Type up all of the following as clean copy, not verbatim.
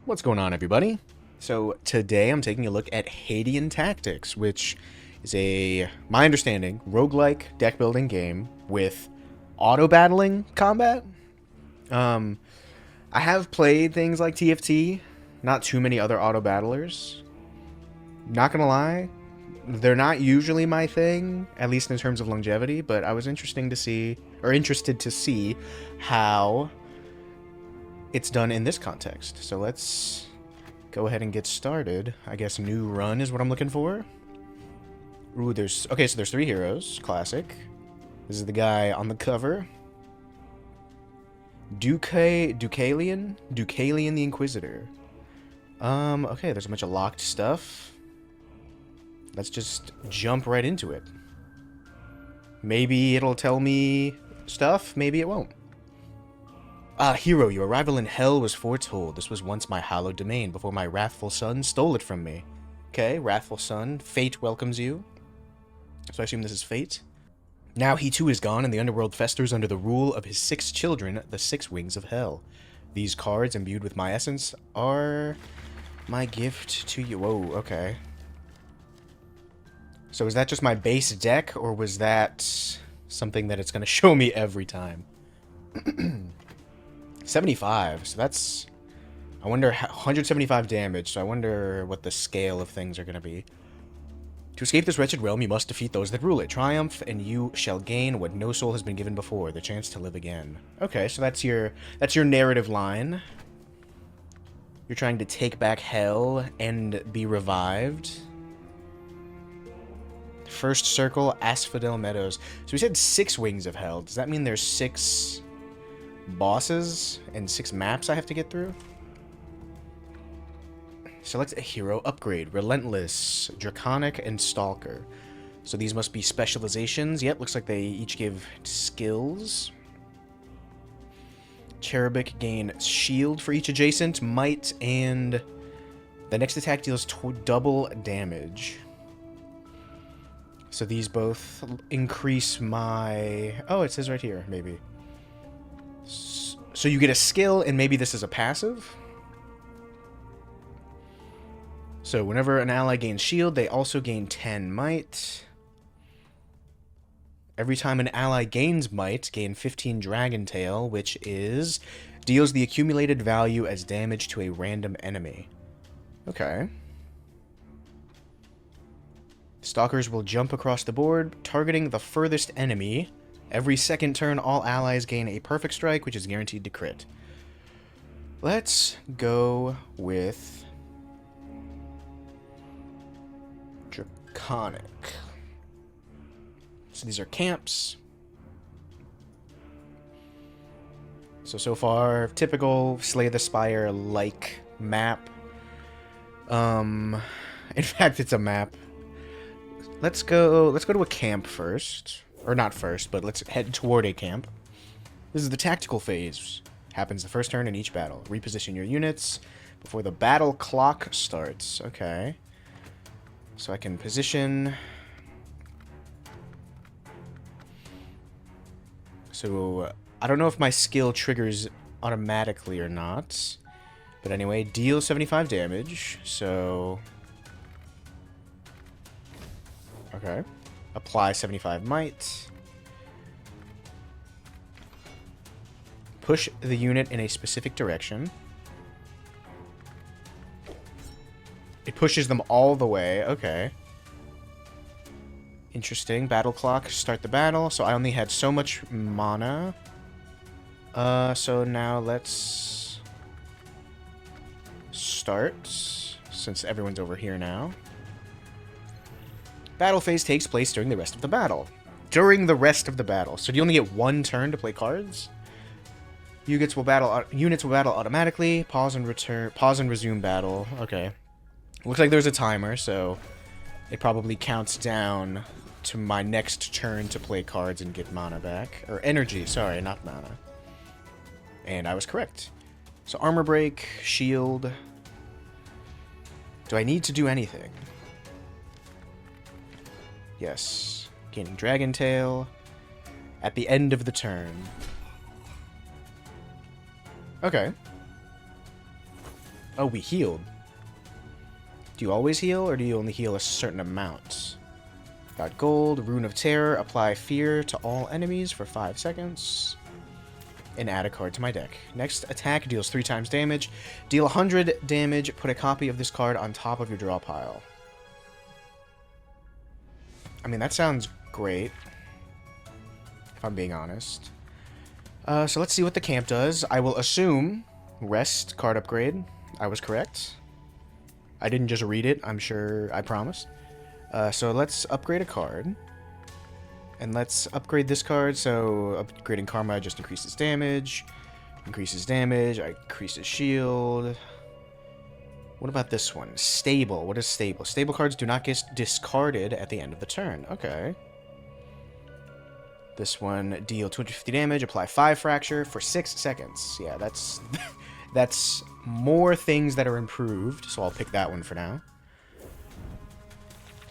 What's going on, everybody? So today I'm taking a look at Hadean Tactics, which is my understanding, roguelike deck building game with auto-battling combat. I have played things like TFT, not too many other auto-battlers. Not gonna lie, they're not usually my thing, at least in terms of longevity, but I was interested to see how it's done in this context. So let's go ahead and get started. I guess new run is what I'm looking for. Ooh, so there's 3 heroes. Classic. This is the guy on the cover. Deucalion the Inquisitor. Okay, there's a bunch of locked stuff. Let's just jump right into it. Maybe it'll tell me stuff, maybe it won't. Hero, your arrival in hell was foretold. This was once my hallowed domain before my wrathful son stole it from me. Okay, wrathful son. Fate welcomes you. So I assume this is fate. Now he too is gone, and the underworld festers under the rule of his 6 children, the 6 wings of hell. These cards, imbued with my essence, are my gift to you. Whoa, okay. So is that just my base deck, or was that something that it's going to show me every time? 75, so that's, I wonder, 175 damage, so I wonder what the scale of things are going to be. To escape this wretched realm, you must defeat those that rule it. Triumph, and you shall gain what no soul has been given before, the chance to live again. Okay, so that's your narrative line. You're trying to take back hell and be revived. First circle, Asphodel Meadows. So we said 6 wings of hell. Does that mean there's 6... bosses and 6 maps I have to get through? Select a hero upgrade. Relentless, Draconic, and Stalker. So these must be specializations. Yep, looks like they each give skills. Cherubic gain shield for each adjacent, might, and the next attack deals double damage. So these both increase my... oh, it says right here, maybe. So you get a skill, and maybe this is a passive? So whenever an ally gains shield, they also gain 10 might. Every time an ally gains might, gain 15 Dragon Tail, which is... deals the accumulated value as damage to a random enemy. Okay. Stalkers will jump across the board, targeting the furthest enemy. Every second turn, all allies gain a perfect strike, which is guaranteed to crit. Let's go with Draconic. So these are camps. So far, typical Slay the Spire-like map. In fact, it's a map. Let's go to a camp first. Or not first, but let's head toward a camp. This is the tactical phase. Happens the first turn in each battle. Reposition your units before the battle clock starts. Okay. So I can position. So I don't know if my skill triggers automatically or not. But anyway, deal 75 damage. So... okay. Apply 75 might. Push the unit in a specific direction. It pushes them all the way. Okay. Interesting. Battle clock. Start the battle. So I only had so much mana. So now let's start. Since everyone's over here now. Battle phase takes place during the rest of the battle. During the rest of the battle. So do you only get 1 turn to play cards? Units will battle automatically. Pause and resume battle. Okay. Looks like there's a timer, so it probably counts down to my next turn to play cards and get mana back. Or energy, sorry, not mana. And I was correct. So armor break, shield. Do I need to do anything? Yes. Gaining Dragon Tail at the end of the turn. Okay. Oh, we healed. Do you always heal, or do you only heal a certain amount? Got gold, Rune of Terror, apply fear to all enemies for 5 seconds. And add a card to my deck. Next attack deals 3 times damage. Deal 100 damage, put a copy of this card on top of your draw pile. I mean, that sounds great, if I'm being honest. So let's see what the camp does. I will assume rest card upgrade. I was correct. I didn't just read it, I'm sure I promised. So let's upgrade a card. And let's upgrade this card. So upgrading Karma just increases damage. Increases shield. What about this one? Stable. What is stable? Stable cards do not get discarded at the end of the turn. Okay. This one, deal 250 damage, apply 5 fracture for 6 seconds. Yeah, that's that's more things that are improved, so I'll pick that one for now.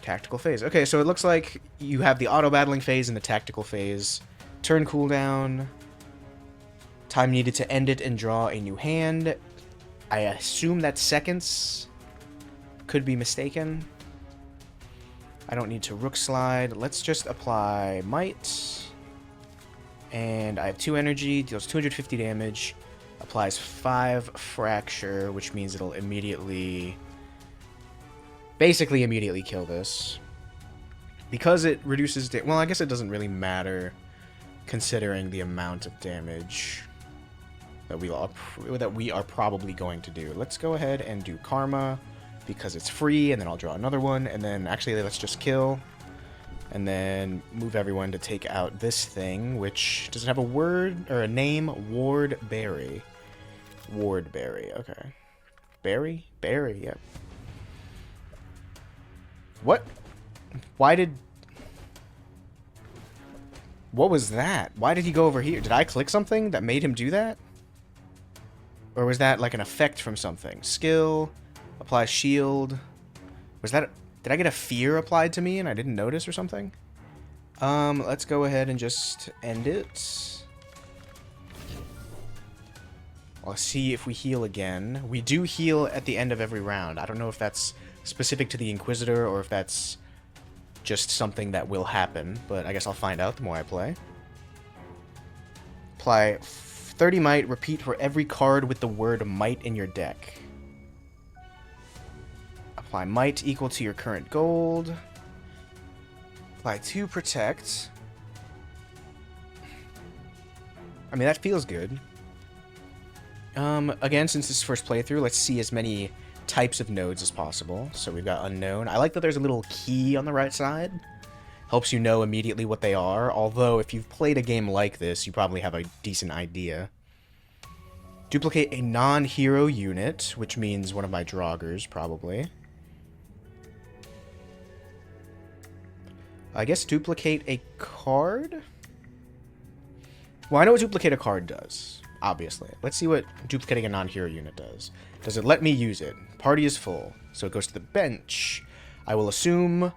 Tactical phase. Okay, so it looks like you have the auto-battling phase and the tactical phase. Turn cooldown. Time needed to end it and draw a new hand. I assume that's seconds. Could be mistaken. I don't need to rook slide. Let's just apply might. And I have 2 energy, deals 250 damage, applies 5 fracture, which means it'll immediately... basically immediately kill this. Because it reduces... well, I guess it doesn't really matter, considering the amount of damage that we are probably going to do. Let's go ahead and do Karma, because it's free, and then I'll draw another one, and then actually let's just kill, and then move everyone to take out this thing, which does it have a word or a name? Wardberry. Wardberry, okay. Berry? Berry, yep. What? Why did... what was that? Why did he go over here? Did I click something that made him do that? Or was that like an effect from something? Skill, apply shield. Was that... did I get a fear applied to me and I didn't notice or something? Let's go ahead and just end it. I'll see if we heal again. We do heal at the end of every round. I don't know if that's specific to the Inquisitor or if that's just something that will happen, but I guess I'll find out the more I play. Apply 30 might, repeat for every card with the word might in your deck. Apply might equal to your current gold. Apply 2 protect. I mean, that feels good. Again, since this is first playthrough, let's see as many types of nodes as possible. So we've got unknown. I like that there's a little key on the right side. Helps you know immediately what they are, although if you've played a game like this, you probably have a decent idea. Duplicate a non-hero unit, which means one of my Draugrs, probably. I guess duplicate a card? Well, I know what duplicate a card does, obviously. Let's see what duplicating a non-hero unit does. Does it let me use it? Party is full, so it goes to the bench. I will assume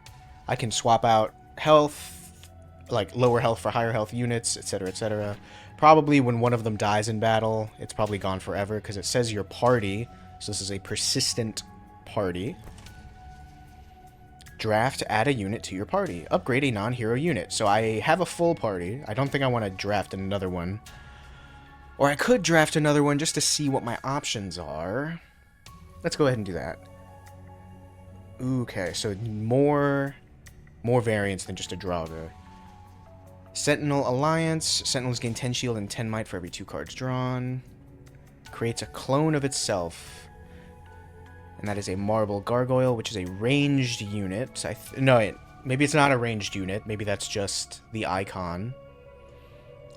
I can swap out health, like lower health for higher health units, etc., etc. Probably when one of them dies in battle, it's probably gone forever, because it says your party, so this is a persistent party. Draft, add a unit to your party. Upgrade a non-hero unit. So I have a full party. I don't think I want to draft another one. Or I could draft another one just to see what my options are. Let's go ahead and do that. Okay, so more variants than just a Draugr. Sentinel Alliance. Sentinels gain 10 shield and 10 might for every 2 cards drawn. Creates a clone of itself. And that is a Marble Gargoyle, which is a ranged unit. Maybe it's not a ranged unit. Maybe that's just the icon.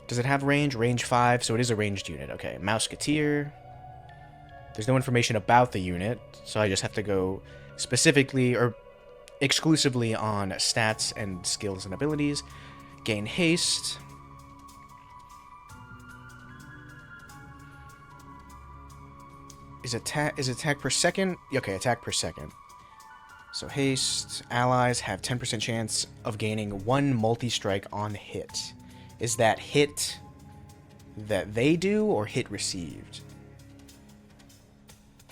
Does it have range? Range 5, so it is a ranged unit. Okay, Mouseketeer. There's no information about the unit, so I just have to go specifically or exclusively on stats and skills and abilities. Gain haste. Is attack per second? Okay, attack per second. So haste. Allies have 10% chance of gaining 1 multi-strike on hit. Is that hit that they do or hit received?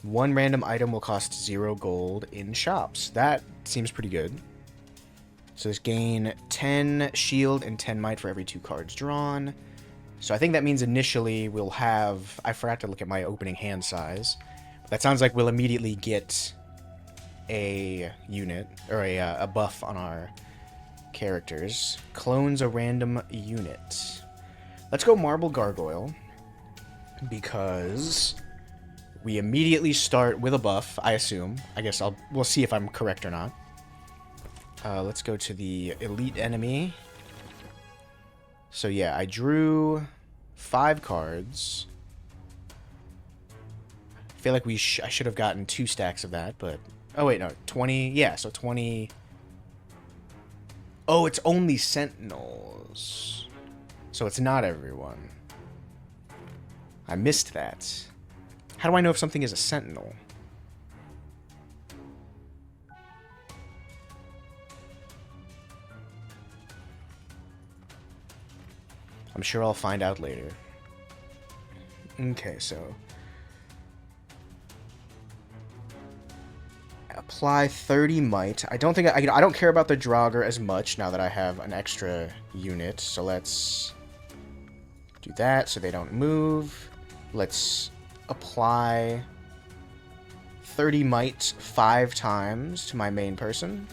One random item will cost 0 gold in shops. That seems pretty good. So this gain 10 shield and 10 might for every 2 cards drawn. So I think that means initially we'll have... I forgot to look at my opening hand size. That sounds like we'll immediately get a unit, or a buff on our characters. Clones a random unit. Let's go Marble Gargoyle, because we immediately start with a buff, I assume. I guess we'll see if I'm correct or not. Let's go to the elite enemy. So yeah, I drew 5 cards. I feel like I should have gotten 2 stacks of that, but... Oh wait, no, 20... Yeah, so 20... Oh, it's only Sentinels. So it's not everyone. I missed that. How do I know if something is a Sentinel? I'm sure I'll find out later. Okay, so... Apply 30 might. I don't think I don't care about the Draugr as much now that I have an extra unit. So let's do that so they don't move. Let's apply 30 might 5 times to my main person,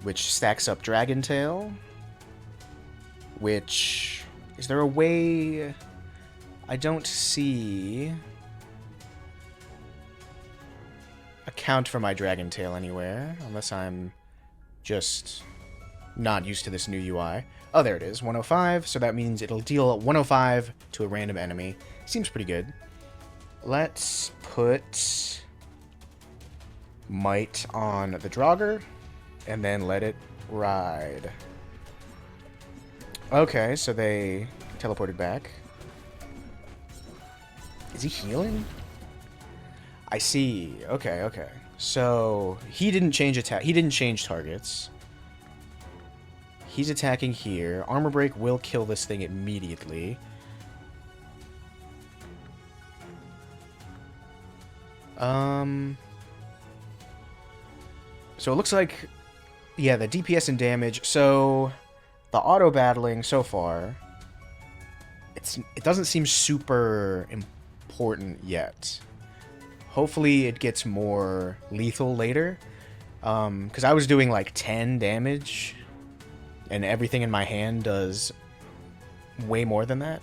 which stacks up Dragon Tail. Which... Is there a way... I don't see... account for my Dragon Tail anywhere, unless I'm just not used to this new UI. Oh, there it is, 105, so that means it'll deal 105 to a random enemy. Seems pretty good. Let's put might on the Draugr, and then let it ride. Okay, so they teleported back. Is he healing? I see. Okay, okay. So he didn't change attack. He didn't change targets. He's attacking here. Armor break will kill this thing immediately. So it looks like, yeah, the DPS and damage. So the auto battling so far, it doesn't seem super important yet. Hopefully it gets more lethal later, because I was doing like 10 damage, and everything in my hand does way more than that.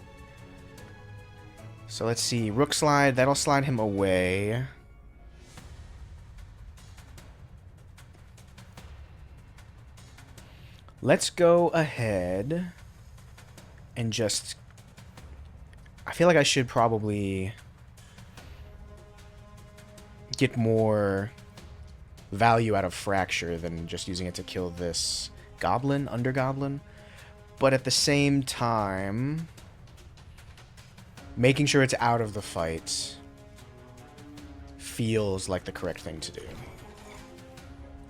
So let's see, Rook Slide, that'll slide him away. Let's go ahead and just... I feel like I should probably get more value out of Fracture than just using it to kill this goblin, under-goblin. But at the same time, making sure it's out of the fight feels like the correct thing to do.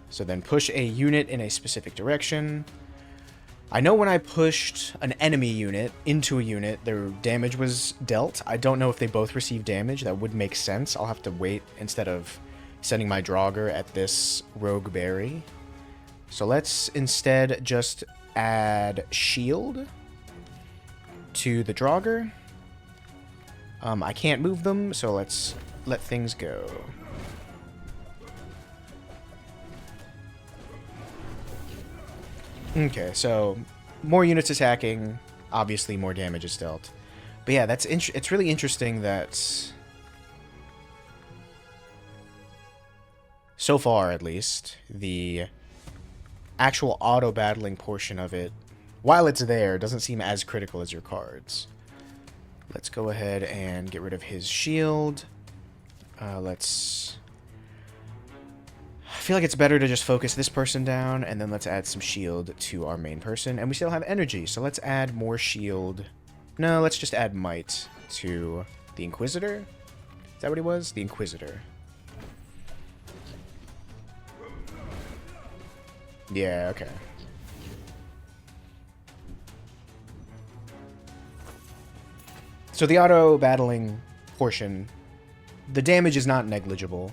So then push a unit in a specific direction. I know when I pushed an enemy unit into a unit, their damage was dealt. I don't know if they both received damage. That would make sense. I'll have to wait instead of sending my Draugr at this rogue berry. So let's instead just add shield to the Draugr. I can't move them, so let's let things go. Okay, so more units attacking, obviously more damage is dealt. But yeah, it's really interesting that so far, at least, the actual auto-battling portion of it, while it's there, doesn't seem as critical as your cards. Let's go ahead and get rid of his shield. Let's... I feel like it's better to just focus this person down, and then let's add some shield to our main person. And we still have energy, so let's add more shield. No, let's just add might to the Inquisitor. Is that what he was? The Inquisitor. Yeah, okay. So the auto-battling portion the damage is not negligible.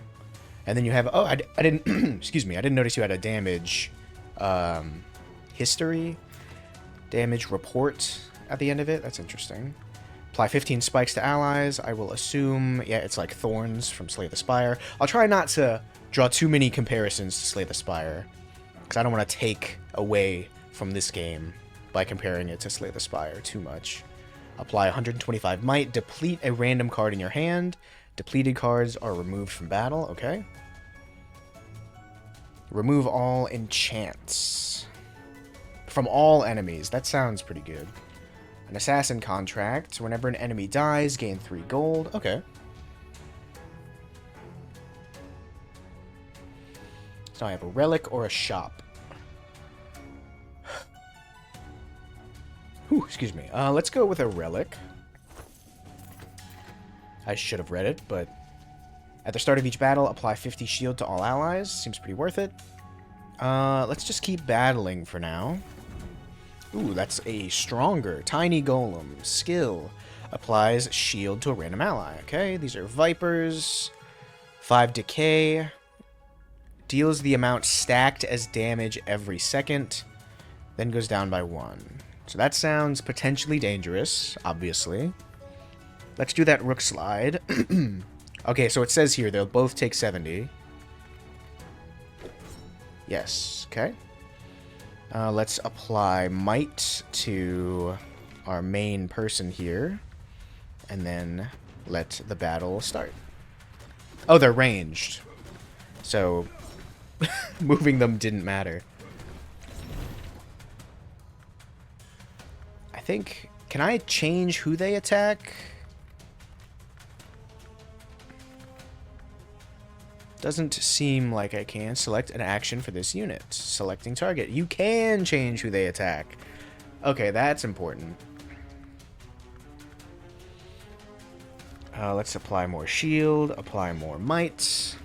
And then you have, oh, I didn't, excuse me, I didn't notice you had a damage history, damage report at the end of it. That's interesting. Apply 15 spikes to allies. I will assume, yeah, it's like thorns from Slay the Spire. I'll try not to draw too many comparisons to Slay the Spire, because I don't want to take away from this game by comparing it to Slay the Spire too much. Apply 125 might. Deplete a random card in your hand. Depleted cards are removed from battle. Okay. Remove all enchants from all enemies. That sounds pretty good. An assassin contract. Whenever an enemy dies, gain 3 gold. Okay. So I have a relic or a shop. Whew, excuse me. Let's go with a relic. I should have read it, but at the start of each battle, apply 50 shield to all allies. Seems pretty worth it. Let's just keep battling for now. Ooh, that's a stronger tiny golem. Skill. Applies shield to a random ally. Okay, these are vipers. 5 decay. Deals the amount stacked as damage every second. Then goes down by 1. So that sounds potentially dangerous, obviously. Let's do that rook slide. Okay, so it says here they'll both take 70. Yes, okay. Let's apply might to our main person here. And then let the battle start. Oh, they're ranged. So moving them didn't matter. I think... Can I change who they attack? Doesn't seem like I can. Select an action for this unit. Selecting target. You can change who they attack. Okay, that's important. Let's apply more shield. Apply more might.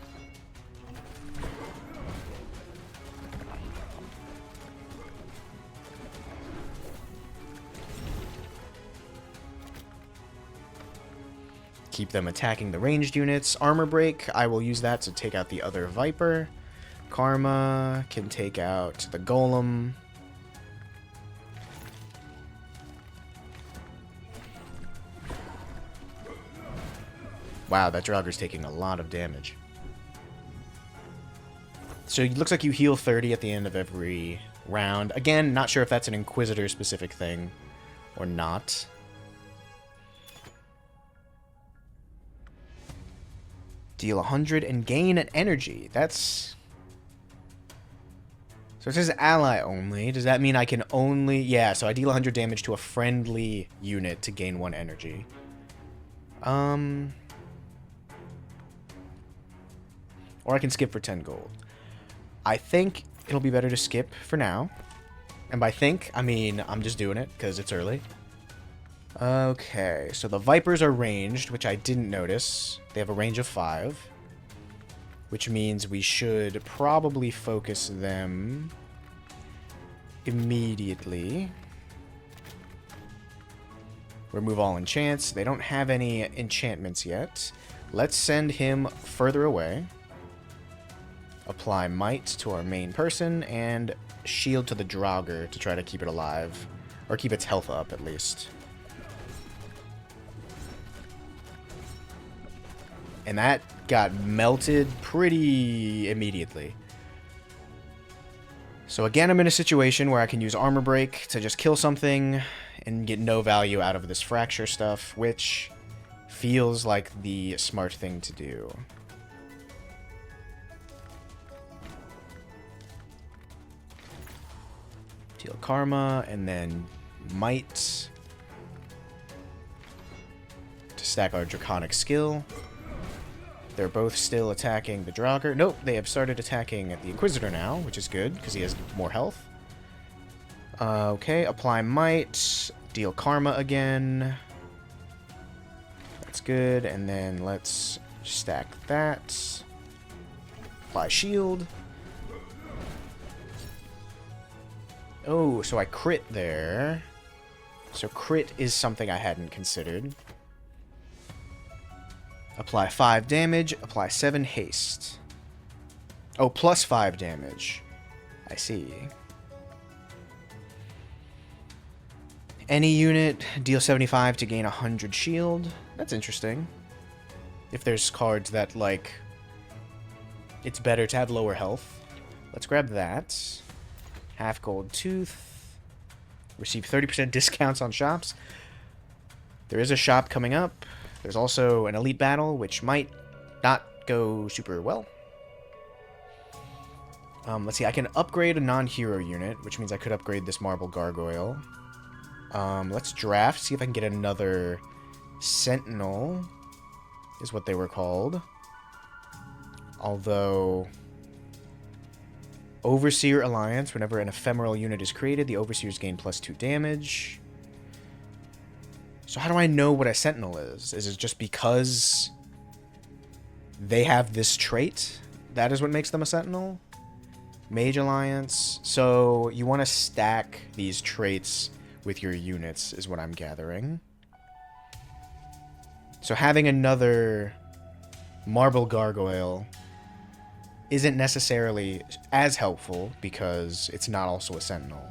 Keep them attacking the ranged units. Armor break, I will use that to take out the other Viper. Karma can take out the Golem. Wow, that Draugr's taking a lot of damage. So it looks like you heal 30 at the end of every round. Again, not sure if that's an Inquisitor-specific thing or not. Deal 100 and gain an energy. That's... So it says ally only. Does that mean I can only... Yeah, so I deal 100 damage to a friendly unit to gain 1 energy. Or I can skip for 10 gold. I think it'll be better to skip for now. And by think, I mean I'm just doing it because it's early. Okay, so the Vipers are ranged, which I didn't notice. They have a range of 5. Which means we should probably focus them immediately. Remove all enchants. They don't have any enchantments yet. Let's send him further away. Apply might to our main person, and shield to the Draugr to try to keep it alive. Or keep its health up, at least. And that got melted pretty immediately. So again, I'm in a situation where I can use Armor Break to just kill something and get no value out of this Fracture stuff, which feels like the smart thing to do. Deal Karma, and then Might to stack our Draconic skill. They're both still attacking the Draugr. Nope, they have started attacking the Inquisitor now, which is good, because he has more health. Okay, apply Might. Deal Karma again. That's good, and then let's stack that. Apply Shield. Oh, so I crit there. So crit is something I hadn't considered. Apply 5 damage, apply 7 haste. Oh, plus 5 damage. I see. Any unit, deal 75 to gain 100 shield. That's interesting. If there's cards that, like, it's better to have lower health. Let's grab that. Half gold tooth. Receive 30% discounts on shops. There is a shop coming up. There's also an elite battle, which might not go super well. Let's see, I can upgrade a non-hero unit, which means I could upgrade this marble gargoyle. Let's draft, see if I can get another sentinel, is what they were called. Although, Overseer Alliance, whenever an ephemeral unit is created, the Overseers gain +2 damage. So how do I know what a sentinel is? Is it just because they have this trait? That is what makes them a sentinel? Mage Alliance. So you want to stack these traits with your units, is what I'm gathering. So having another marble gargoyle isn't necessarily as helpful because it's not also a sentinel.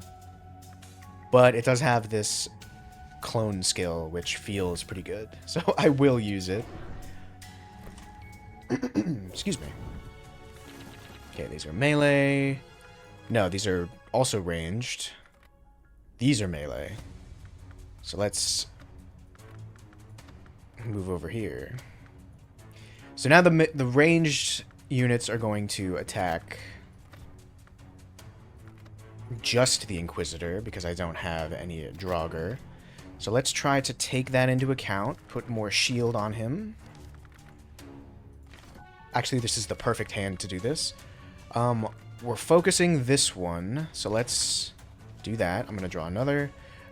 But it does have this clone skill, which feels pretty good. So I will use it. Excuse me. Okay, these are melee. No, these are also ranged. These are melee. So let's move over here. So now the ranged units are going to attack just the Inquisitor because I don't have any Draugr. So let's try to take that into account, put more shield on him. Actually, this is the perfect hand to do this. We're focusing this one, so let's do that. I'm going to draw another.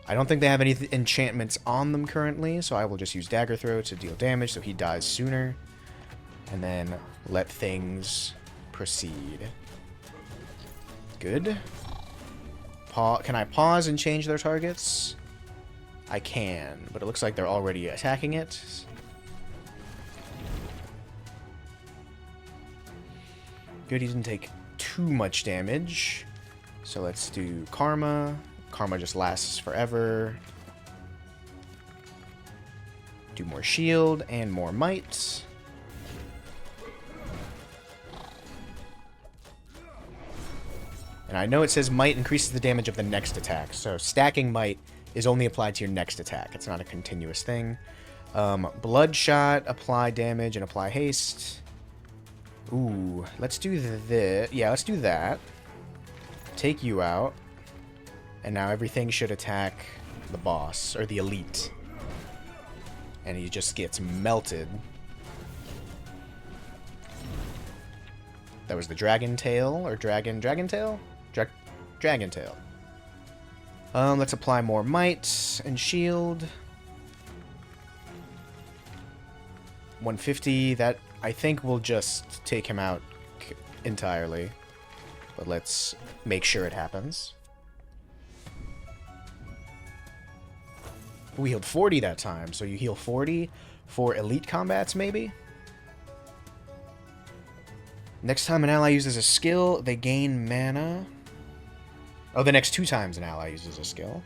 I don't think they have any enchantments on them currently, so I will just use Dagger Throw to deal damage so he dies sooner. And then let things proceed. Good. Can I pause and change their targets? I can, but it looks like they're already attacking it. Good, he didn't take too much damage. So let's do Karma. Karma just lasts forever. Do more shield and more might. And I know it says might increases the damage of the next attack. So stacking might is only applied to your next attack. It's not a continuous thing. Bloodshot, apply damage and apply haste. Ooh, let's do this. Yeah, let's do that. Take you out. And now everything should attack the boss, or the elite. And he just gets melted. That was the Dragon Tail, or Dragon Tail? Dragon Tail. Let's apply more might and shield. 150, that I think will just take him out entirely. But let's make sure it happens. We healed 40 that time, so you heal 40 for elite combats, maybe? Next time an ally uses a skill, they gain mana. Oh, the next 2 times an ally uses a skill.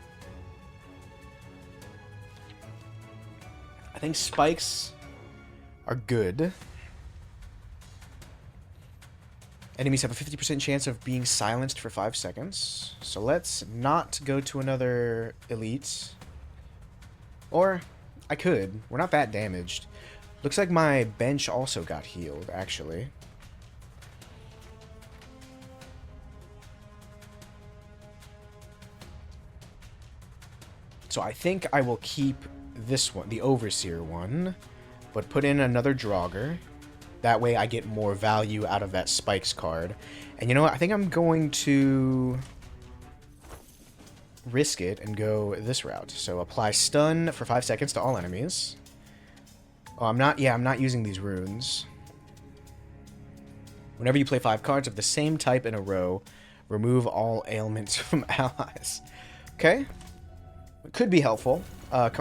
I think spikes are good. Enemies have a 50% chance of being silenced for 5 seconds. So let's not go to another elite. Or, I could. We're not that damaged. Looks like my bench also got healed, actually. So I think I will keep this one, the Overseer one, but put in another Draugr. That way I get more value out of that Spikes card. And you know what? I think I'm going to risk it and go this route. So apply stun for 5 seconds to all enemies. Oh, I'm not using these runes. Whenever you play 5 cards of the same type in a row, remove all ailments from allies. Okay. It could be helpful.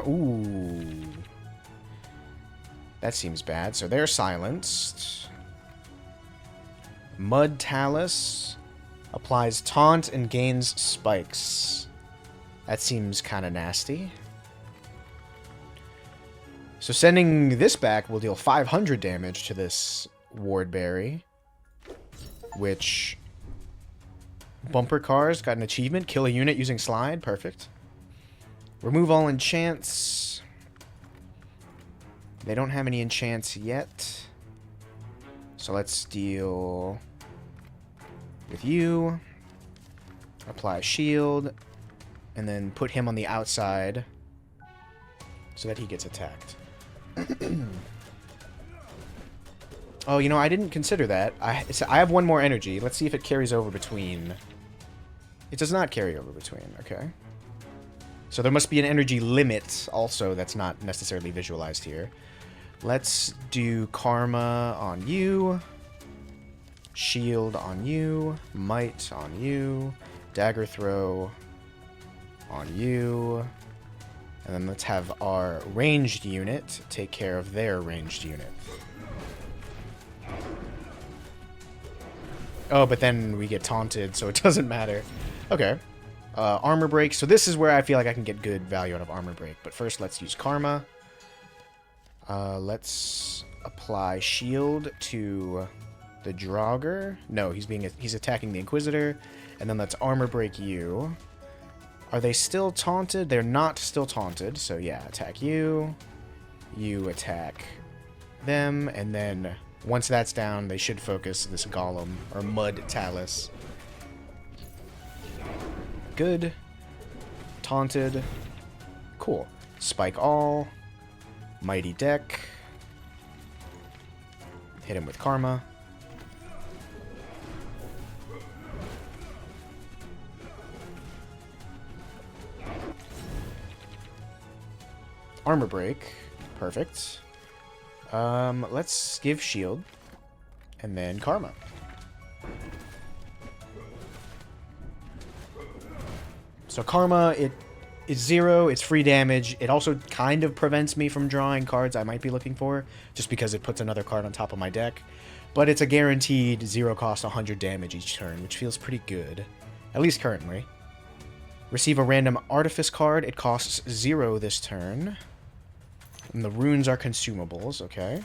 Ooh. That seems bad. So they're silenced. Mud Talus applies taunt and gains spikes. That seems kind of nasty. So sending this back will deal 500 damage to this Wardberry. Which... Bumper Cars got an achievement. Kill a unit using slide. Perfect. Remove all enchants. They don't have any enchants yet. So let's deal with you. Apply shield. And then put him on the outside so that he gets attacked. Oh, you know, I didn't consider that. I have one more energy. Let's see if it carries over between. It does not carry over between. Okay. So there must be an energy limit also that's not necessarily visualized here. Let's do Karma on you. Shield on you. Might on you. Dagger Throw on you. And then let's have our ranged unit take care of their ranged unit. Oh, but then we get taunted, so it doesn't matter. Okay. Armor break. So this is where I feel like I can get good value out of armor break. But first, let's use Karma. Let's apply shield to the Draugr. No, he's attacking the Inquisitor. And then let's armor break you. Are they still taunted? They're not still taunted. So yeah, attack you. You attack them. And then once that's down, they should focus this Golem or Mud Talus. Good. Taunted. Cool. Spike all. Mighty Deck. Hit him with Karma. Armor break. Perfect. Let's give shield. And then Karma. So Karma, it is 0, it's free damage. It also kind of prevents me from drawing cards I might be looking for, just because it puts another card on top of my deck. But it's a guaranteed 0 cost 100 damage each turn, which feels pretty good. At least currently. Receive a random Artifice card. It costs 0 this turn. And the runes are consumables, okay.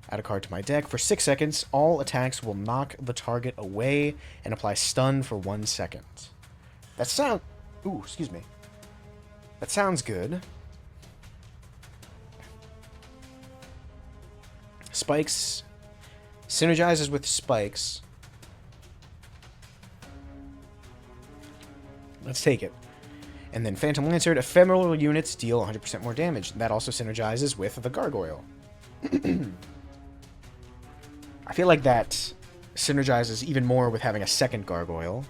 Add a card to my deck. For 6 seconds, all attacks will knock the target away and apply stun for 1 second. That sound... Ooh, excuse me. That sounds good. Spikes. Synergizes with spikes. Let's take it. And then Phantom Lancer, ephemeral units deal 100% more damage. That also synergizes with the Gargoyle. I feel like that synergizes even more with having a second Gargoyle.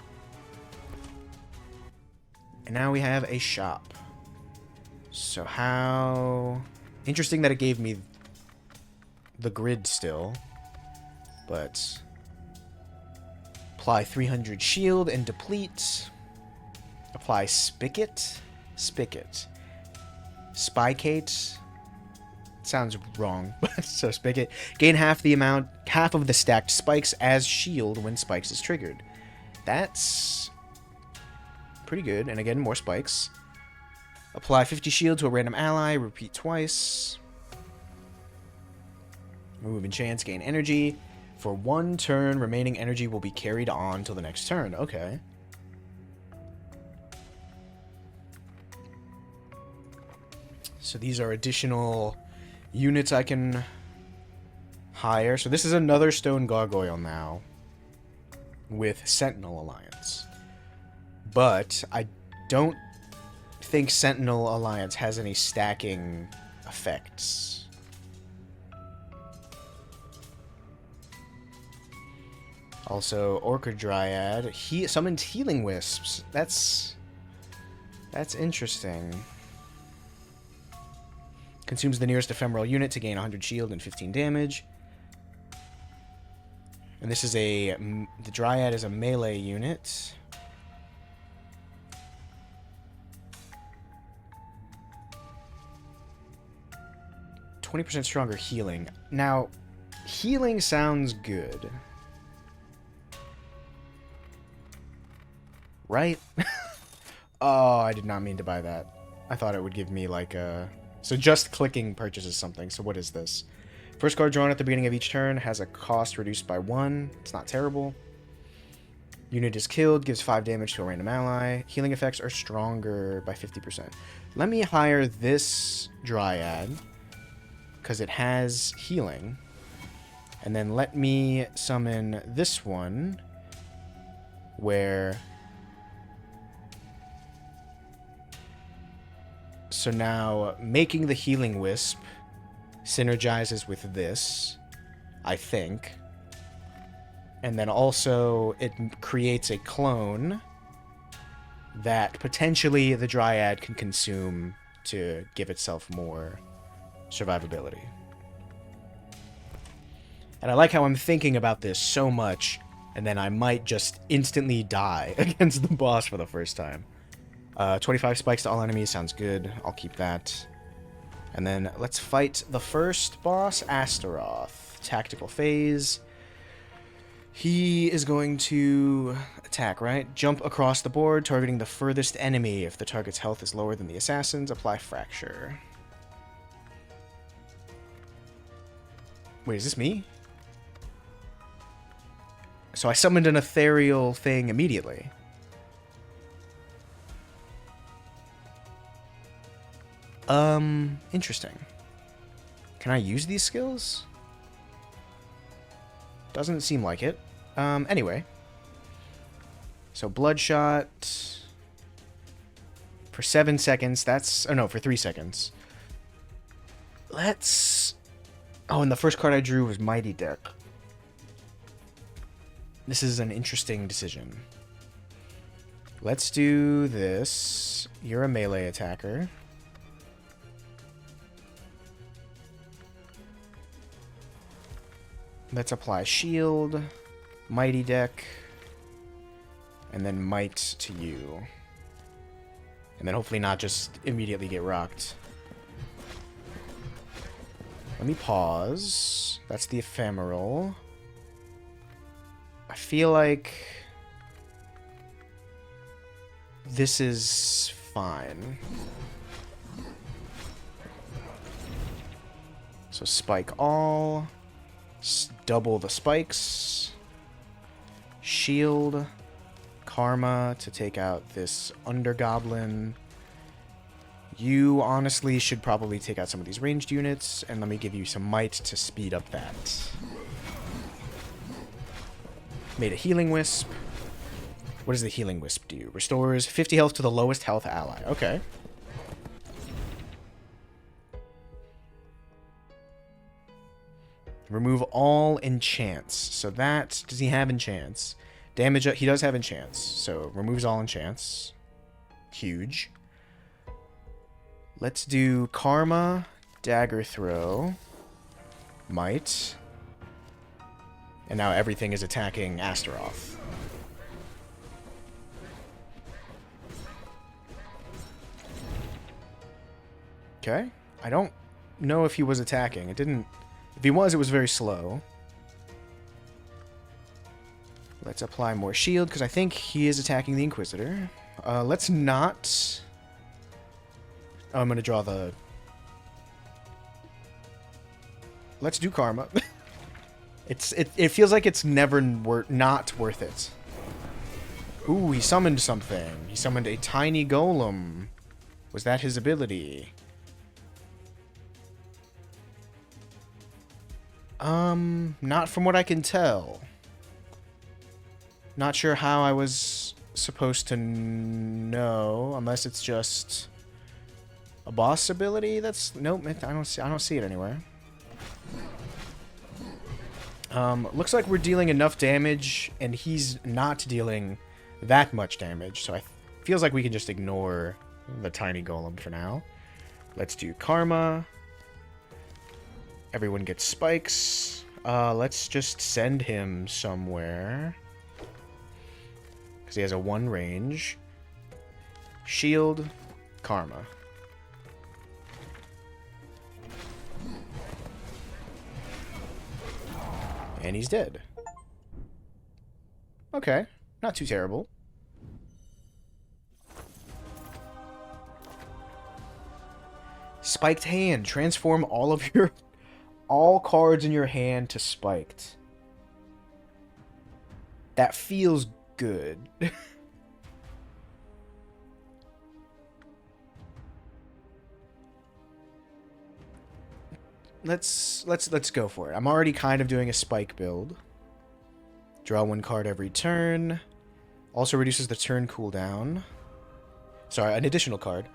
And now we have a shop. So how... Interesting that it gave me the grid still. But... Apply 300 shield and deplete. Apply Spigot. Spigot. Spicate. Sounds wrong. So Spigot. Gain half of the stacked spikes as shield when spikes is triggered. That's pretty good. And again, more spikes. Apply 50 shield to a random ally. Repeat twice. Remove enchants. Gain energy. For 1 turn, remaining energy will be carried on till the next turn. Okay. So these are additional units I can hire. So this is another Stone Gargoyle now with Sentinel Alliance. But I don't think Sentinel Alliance has any stacking effects. Also, Orca Dryad. He summons Healing Wisps. That's interesting. Consumes the nearest ephemeral unit to gain 100 shield and 15 damage. And this is the Dryad is a melee unit. 20% stronger healing. Now, healing sounds good. Right? Oh, I did not mean to buy that. I thought it would give me like a... So just clicking purchases something. So what is this? First card drawn at the beginning of each turn has a cost reduced by 1. It's not terrible. Unit is killed, gives 5 damage to a random ally. Healing effects are stronger by 50%. Let me hire this Dryad, because it has healing. And then let me summon this one, where... So now, making the Healing Wisp synergizes with this, I think. And then also, it creates a clone that potentially the Dryad can consume to give itself more survivability. And I like how I'm thinking about this so much, and then I might just instantly die against the boss for the first time. 25 spikes to all enemies sounds good. I'll keep that. And then let's fight the first boss, Astaroth. Tactical phase. He is going to attack, right? Jump across the board, targeting the furthest enemy. If the target's health is lower than the assassin's, apply Fracture. Wait, is this me? So I summoned an ethereal thing immediately. Interesting. Can I use these skills? Doesn't seem like it. Anyway. So Bloodshot. For 7 seconds, that's... Oh no, for 3 seconds. Let's... Oh, and the first card I drew was Mighty Deck. This is an interesting decision. Let's do this. You're a melee attacker. Let's apply shield, Mighty Deck, and then Might to you. And then hopefully not just immediately get rocked. Let me pause. That's the ephemeral. I feel like this is fine. So spike all. Double the spikes. Shield. Karma to take out this Undergoblin. You honestly should probably take out some of these ranged units, and let me give you some might to speed up that. Made a Healing Wisp. What does the Healing Wisp do? Restores 50 health to the lowest health ally. Okay. Remove all enchants. So that... Does he have enchants? Damage... He does have enchants. So removes all enchants. Huge. Let's do Karma, Dagger Throw, Might. And now everything is attacking Astaroth. Okay. I don't know if he was attacking. It didn't... If he was, it was very slow. Let's apply more shield, because I think he is attacking the Inquisitor. Let's not... Oh, I'm going to draw the... Let's do Karma. It feels like it's never not worth it. Ooh, he summoned something. He summoned a tiny golem. Was that his ability? Not from what I can tell. Not sure how I was supposed to know, unless it's just a boss ability. That's nope. I don't see it anywhere. Looks like we're dealing enough damage, and he's not dealing that much damage. So feels like we can just ignore the tiny golem for now. Let's do Karma. Everyone gets spikes. Let's just send him somewhere. Because he has a 1 range. Shield. Karma. And he's dead. Okay, not too terrible. Spiked hand. Transform all cards in your hand to spiked. That feels good. Let's go for it. I'm already kind of doing a spike build. Draw 1 card every turn. Also reduces the turn cooldown. Sorry, an additional card.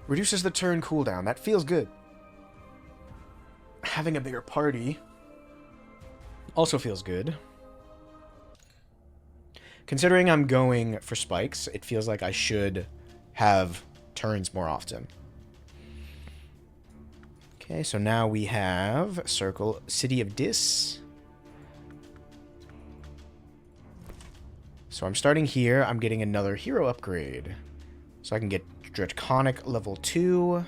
Reduces the turn cooldown. That feels good. Having a bigger party also feels good. Considering I'm going for spikes, it feels like I should have turns more often. Okay, so now we have Circle City of Dis. So I'm starting here. I'm getting another hero upgrade. So I can get Draconic level 2.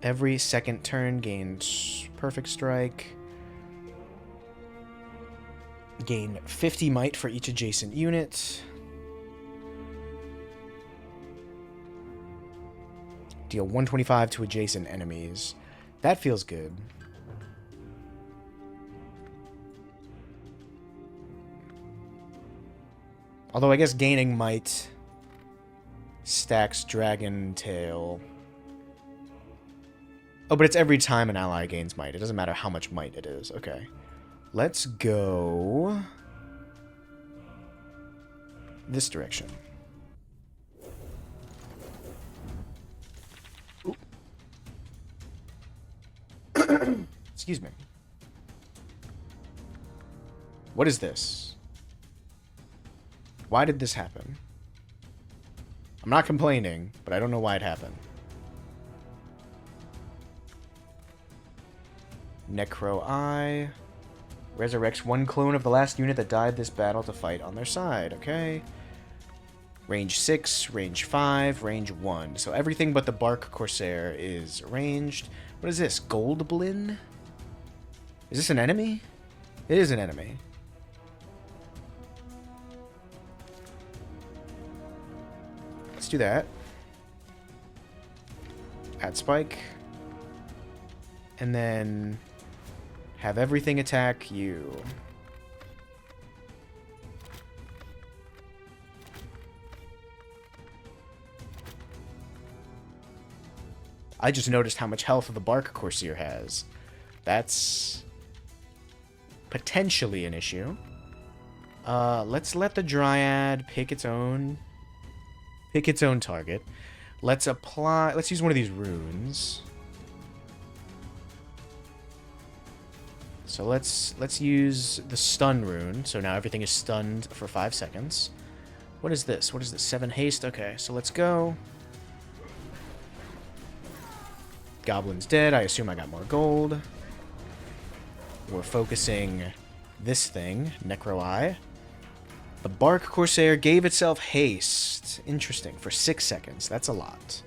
Every second turn gains Perfect Strike. Gain 50 might for each adjacent unit. Deal 125 to adjacent enemies. That feels good. Although I guess gaining might stacks Dragon Tail. Oh, but it's every time an ally gains might. It doesn't matter how much might it is. Okay. Let's go this direction. Excuse me. What is this? Why did this happen? I'm not complaining, but I don't know why it happened. Necro Eye. Resurrects 1 clone of the last unit that died this battle to fight on their side. Okay. Range 6, range 5, range 1. So everything but the Bark Corsair is ranged. What is this? Goldblin? Is this an enemy? It is an enemy. Let's do that. Add spike. And then have everything attack you. I just noticed how much health the Bark Corsair has. That's potentially an issue. Let's let the Dryad pick its own target. Let's use one of these runes. So let's use the stun rune. So now everything is stunned for 5 seconds. What is this? What is this? 7 haste. Okay, so let's go. Goblin's dead. I assume I got more gold. We're focusing this thing, Necro Eye. The Bark Corsair gave itself haste. Interesting. For 6 seconds. That's a lot.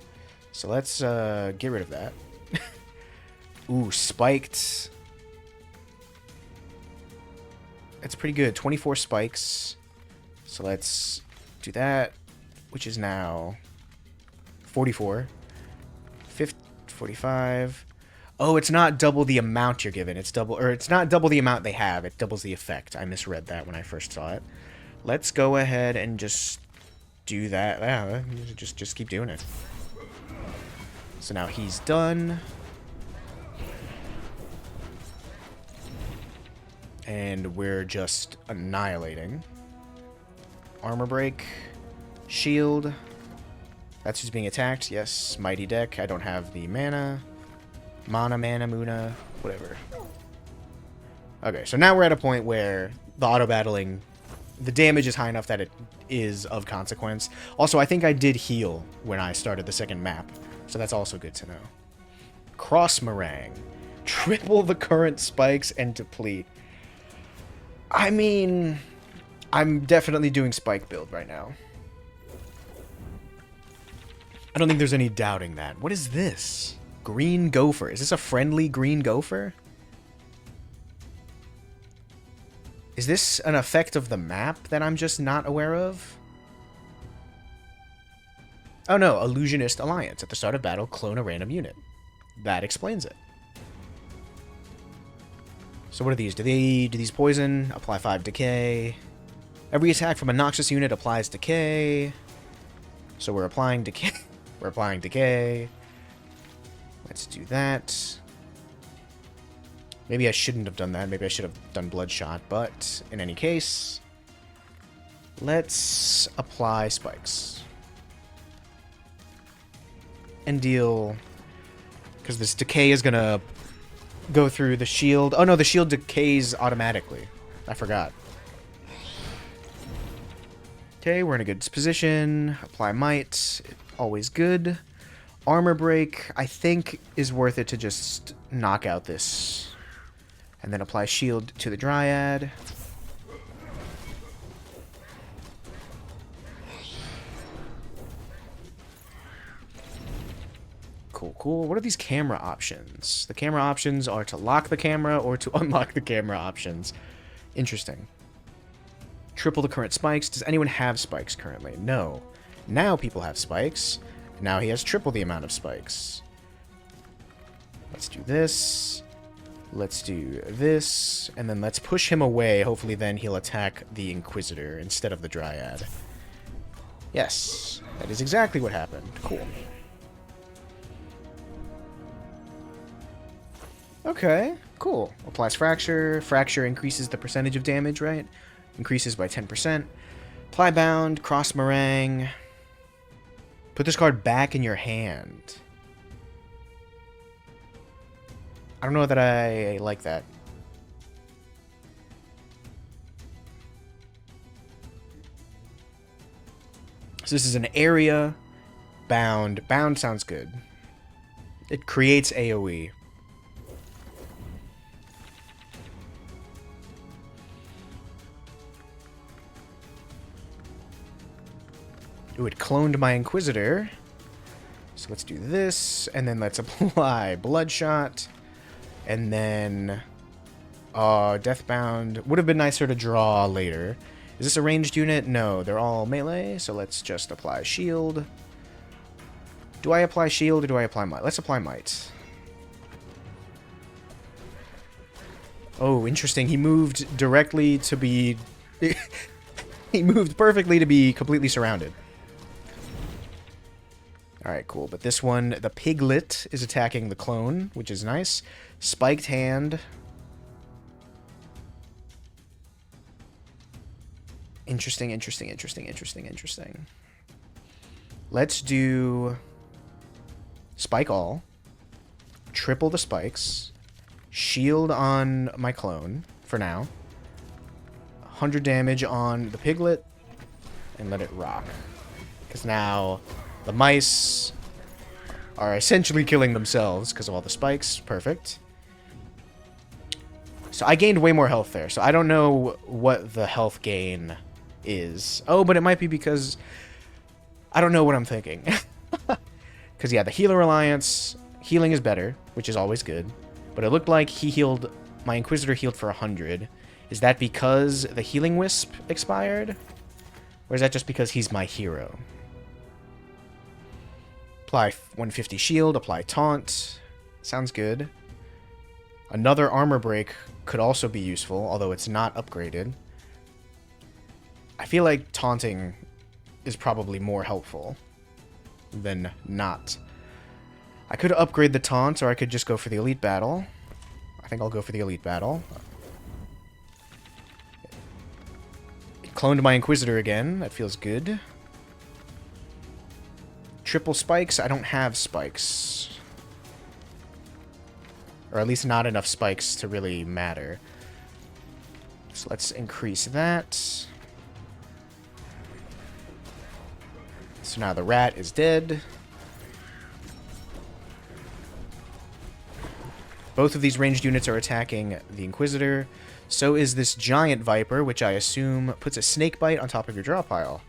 So let's get rid of that. Ooh, spiked. That's pretty good. 24 spikes. So let's do that, which is now 44. 45. Oh, it's not double the amount you're given. It's not double the amount they have. It doubles the effect. I misread that when I first saw it. Let's go ahead and just do that. Yeah, just keep doing it. So now he's done. And we're just annihilating. Armor break. Shield. That's who's being attacked. Yes, mighty deck. I don't have the mana. Mana, Muna, whatever. Okay, so now we're at a point where the auto-battling, the damage is high enough that it is of consequence. Also, I think I did heal when I started the second map, so that's also good to know. Cross Meringue. Triple the current spikes and deplete. I mean, I'm definitely doing spike build right now. I don't think there's any doubting that. What is this? Green Gopher. Is this a friendly green gopher? Is this an effect of the map that I'm just not aware of? Oh no, Illusionist Alliance. At the start of battle, clone a random unit. That explains it. So what are these? Do these poison? Apply 5 decay. Every attack from a Noxious unit applies decay. So we're applying decay. We're applying decay. Let's do that. Maybe I shouldn't have done that. Maybe I should have done Bloodshot. But in any case, let's apply spikes. And deal... Because this decay is going to go through the shield. Oh no, the shield decays automatically. I forgot. Okay, we're in a good position. Apply might. Always good. Armor break, I think, is worth it to just knock out this. And then apply shield to the Dryad. Cool, cool. What are these camera options? The camera options are to lock the camera or to unlock the camera options. Interesting. Triple the current spikes. Does anyone have spikes currently? No. Now people have spikes. Now he has triple the amount of spikes. Let's do this. Let's do this. And then let's push him away. Hopefully then he'll attack the Inquisitor instead of the Dryad. Yes. That is exactly what happened. Cool. Okay. Cool. Applies Fracture. Fracture increases the percentage of damage, right? Increases by 10%. Apply Bound. Cross Meringue. Put this card back in your hand. I don't know that I like that. So this is an area bound. Bound sounds good. It creates AoE. Ooh, it cloned my Inquisitor. So let's do this, and then let's apply Bloodshot. And then... Deathbound. Would have been nicer to draw later. Is this a ranged unit? No, they're all melee, so let's just apply Shield. Do I apply Shield or do I apply Might? Let's apply Might. Oh, interesting. He moved directly to be... he moved perfectly to be completely surrounded. Alright, cool. But this one, the Piglet, is attacking the clone, which is nice. Spiked Hand. Interesting, interesting, interesting, interesting, interesting. Let's do Spike All. Triple the spikes. Shield on my clone, for now. 100 damage on the Piglet. And let it rock. Because now... the mice are essentially killing themselves because of all the spikes. Perfect. So I gained way more health there. So I don't know what the health gain is. Oh, but it might be because... I don't know what I'm thinking. Because, yeah, the Healer Alliance, healing is better, which is always good. But it looked like he healed... my Inquisitor healed for 100. Is that because the Healing Wisp expired? Or is that just because he's my hero? Apply 150 shield, apply taunt. Sounds good. Another armor break could also be useful, although it's not upgraded. I feel like taunting is probably more helpful than not. I could upgrade the taunt, or I could just go for the elite battle. I think I'll go for the elite battle. It cloned my Inquisitor again. That feels good. Triple spikes? I don't have spikes. Or at least not enough spikes to really matter. So let's increase that. So now the rat is dead. Both of these ranged units are attacking the Inquisitor. So is this giant Viper, which I assume puts a snake bite on top of your draw pile.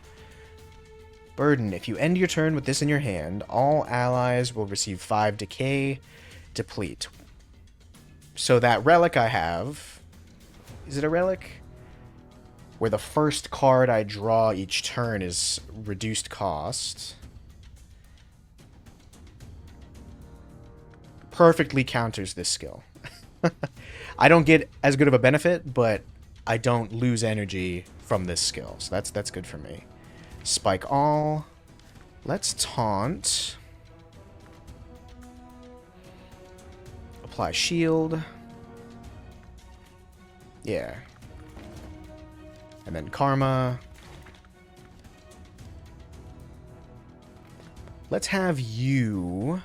Burden. If you end your turn with this in your hand, all allies will receive 5 decay. Deplete. So that relic I have... is it a relic? where the first card I draw each turn is reduced cost. Perfectly counters this skill. I don't get as good of a benefit, but I don't lose energy from this skill, so that's good for me. Spike all. Let's taunt. Apply shield. Yeah. And then karma. Let's have you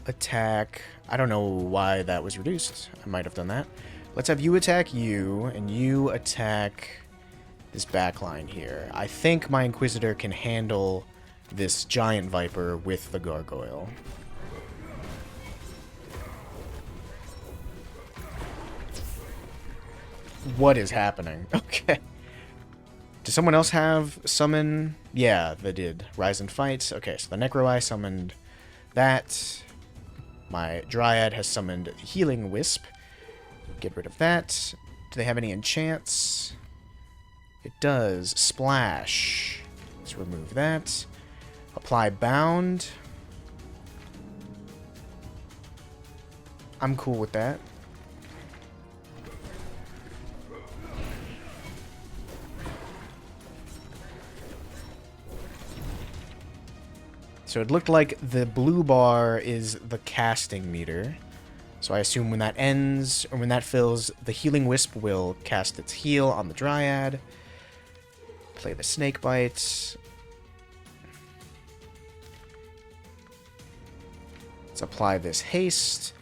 attack. I don't know why that was reduced. I might have done that. Let's have you attack you, and you attack this backline here. I think my Inquisitor can handle this giant Viper with the Gargoyle. What is happening? Okay. Does someone else have summon? Yeah, they did. Rise and Fight. Okay, so the Necro Eye summoned that. My Dryad has summoned the Healing Wisp. Get rid of that. Do they have any enchants? It does. Splash. Let's remove that. Apply Bound. I'm cool with that. So it looked like the blue bar is the casting meter. So I assume when that ends, or when that fills, the Healing Wisp will cast its heal on the Dryad. Play the Snake Bite. Let's apply this haste.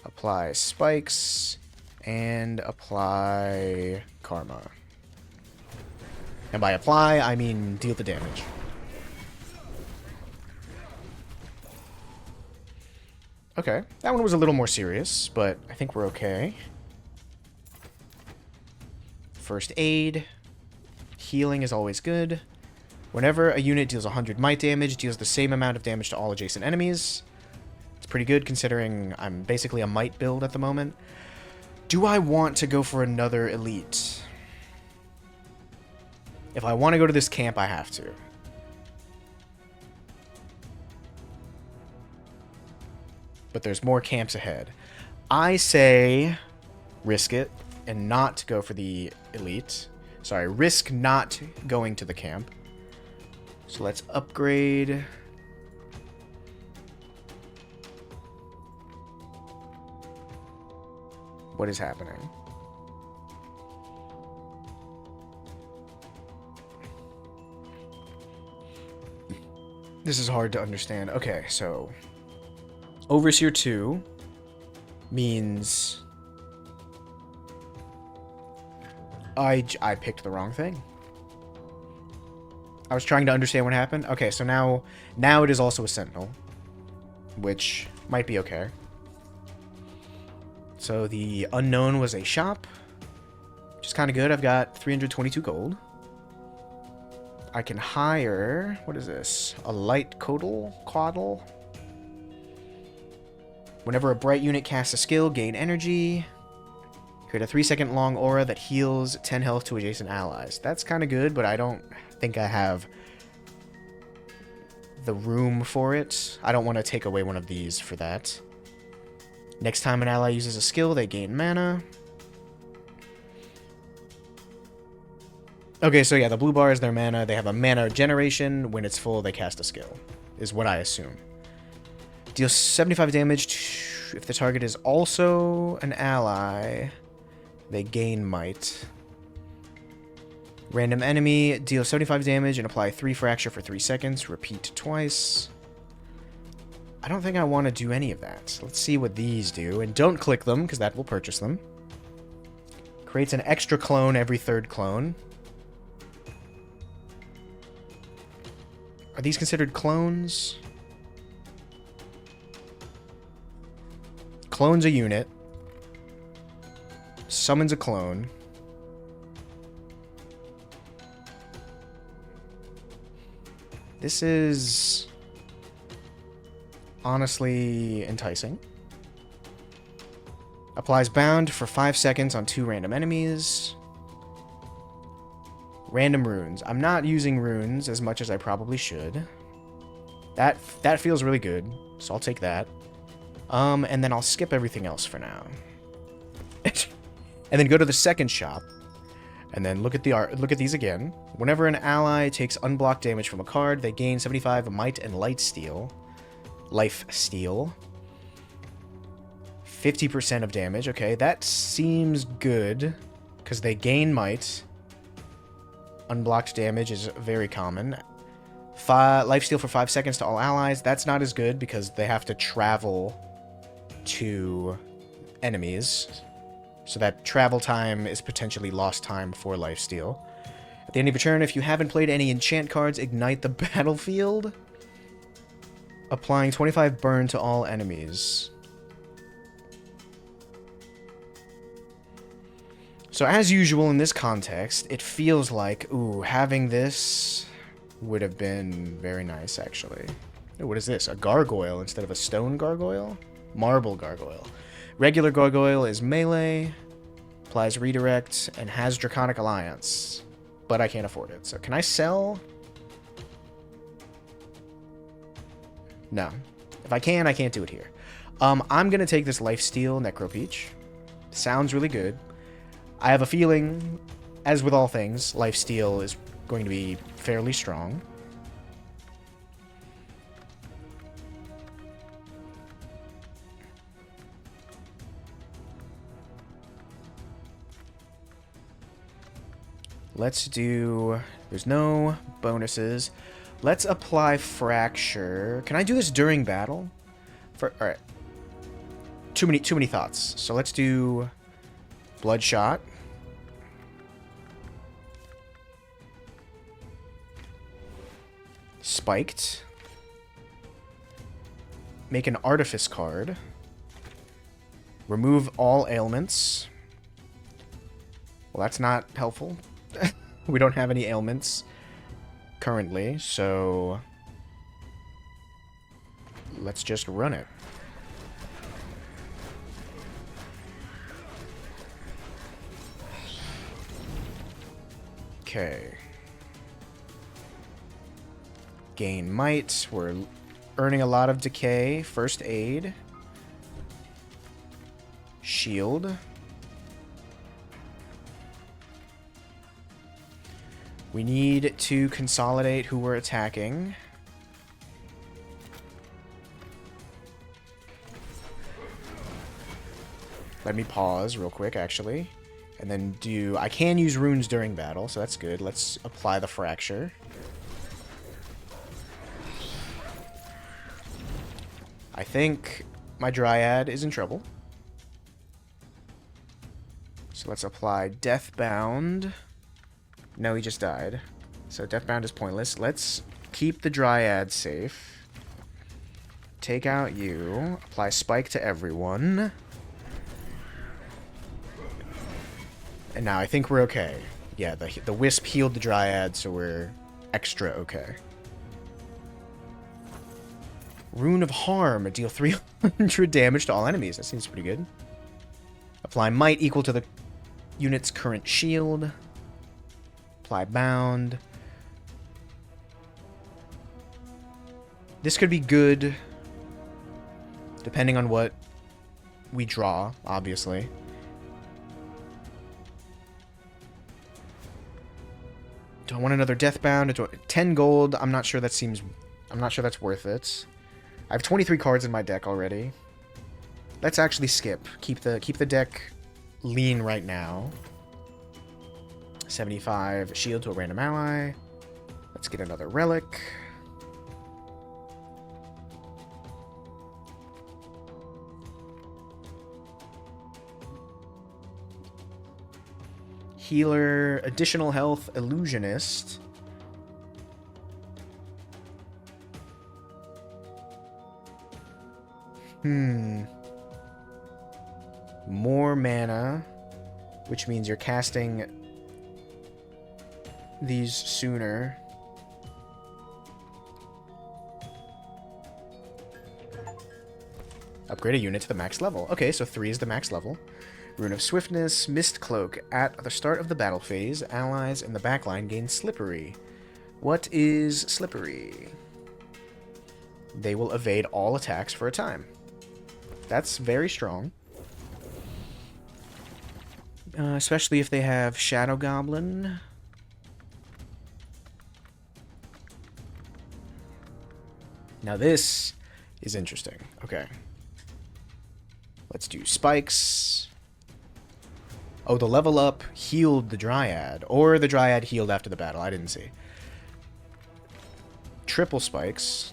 Apply spikes. And apply karma. And by apply, I mean deal the damage. Okay, that one was a little more serious, but I think we're okay. First aid. Healing is always good. Whenever a unit deals 100 might damage, deals the same amount of damage to all adjacent enemies. It's pretty good considering I'm basically a might build at the moment. Do I want to go for another elite? If I want to go to this camp, I have to. But there's more camps ahead. I say risk it and not go for the elite. Sorry, risk not going to the camp. So let's upgrade. What is happening? This is hard to understand. Okay, so Overseer 2 means I picked the wrong thing. I was trying to understand what happened. Okay, so now it is also a Sentinel, which might be okay. So the unknown was a shop, which is kind of good. I've got 322 gold. I can hire, what is this? A light caudal? Whenever a bright unit casts a skill, gain energy. Create a 3-second long aura that heals 10 health to adjacent allies. That's kind of good, but I don't think I have the room for it. I don't want to take away one of these for that. Next time an ally uses a skill, they gain mana. Okay, so yeah, the blue bar is their mana. They have a mana generation. When it's full, they cast a skill, is what I assume. Deals 75 damage if the target is also an ally. They gain might. Random enemy, deal 75 damage and apply 3 fracture for 3 seconds. Repeat twice. I don't think I want to do any of that. Let's see what these do. And don't click them, because that will purchase them. Creates an extra clone every 3rd clone. Are these considered clones? Clone's a unit. Summons a clone. This is honestly enticing. Applies bound for 5 seconds on 2 random enemies. Random runes. I'm not using runes as much as I probably should. That feels really good, so I'll take that. And then I'll skip everything else for now. And then go to the second shop. And then look at the art. Look at these again. Whenever an ally takes unblocked damage from a card, they gain 75 might and life steal. 50% of damage. Okay, that seems good because they gain might. Unblocked damage is very common. Lifesteal for 5 seconds to all allies. That's not as good because they have to travel to enemies. So that travel time is potentially lost time for lifesteal. At the end of your turn, if you haven't played any enchant cards, ignite the battlefield. Applying 25 burn to all enemies. So as usual in this context, it feels like, ooh, having this would have been very nice, actually. Ooh, what is this? A gargoyle instead of a stone gargoyle? Marble gargoyle. Regular gargoyle is melee, applies redirect, and has Draconic Alliance. But I can't afford it. So can I sell? No. If I can, I can't do it here. I'm going to take this Lifesteal Necropeach. Sounds really good. I have a feeling, as with all things, Lifesteal is going to be fairly strong. Let's do... There's no bonuses. Let's apply Fracture. Can I do this during battle? Alright. Too many thoughts. So let's do Bloodshot. Spiked. Make an Artifice card. Remove all ailments. Well, that's not helpful. We don't have any ailments currently, so let's just run it. Okay. Gain might. We're earning a lot of decay. First aid. Shield. We need to consolidate who we're attacking. Let me pause real quick, actually. And then do... I can use runes during battle, so that's good. Let's apply the Fracture. I think my Dryad is in trouble. So let's apply Deathbound. No, he just died. So Deathbound is pointless. Let's keep the Dryad safe. Take out you. Apply Spike to everyone. And now I think we're okay. Yeah, the Wisp healed the Dryad, so we're extra okay. Rune of Harm. Deal 300 damage to all enemies. That seems pretty good. Apply Might equal to the unit's current shield. Apply Bound. This could be good, depending on what we draw, obviously. Do I want another Deathbound? 10 gold. I'm not sure that seems... I'm not sure that's worth it. I have 23 cards in my deck already. Let's actually skip. Keep the deck lean right now. 75 shield to a random ally. Let's get another relic. Healer, additional health, illusionist. More mana, which means you're casting these sooner. Upgrade a unit to the max level. Okay, so 3 is the max level. Rune of Swiftness, Mist Cloak. At the start of the battle phase, allies in the backline gain Slippery. What is Slippery? They will evade all attacks for a time. That's very strong. Especially if they have Shadow Goblin. Now this is interesting. Okay. Let's do spikes. Oh, the level up healed the Dryad. Or the Dryad healed after the battle. I didn't see. Triple spikes.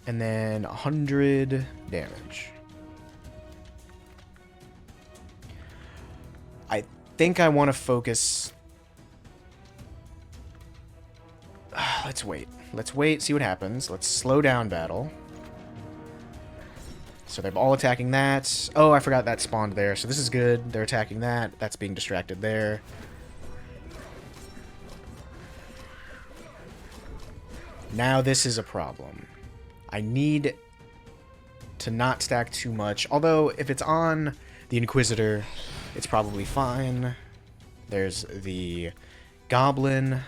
And then 100 damage. I think I want to focus... Let's wait. Let's wait, see what happens. Let's slow down battle. So they're all attacking that. Oh, I forgot that spawned there. So this is good. They're attacking that. That's being distracted there. Now this is a problem. I need to not stack too much. Although, if it's on the Inquisitor, it's probably fine. There's the Goblin.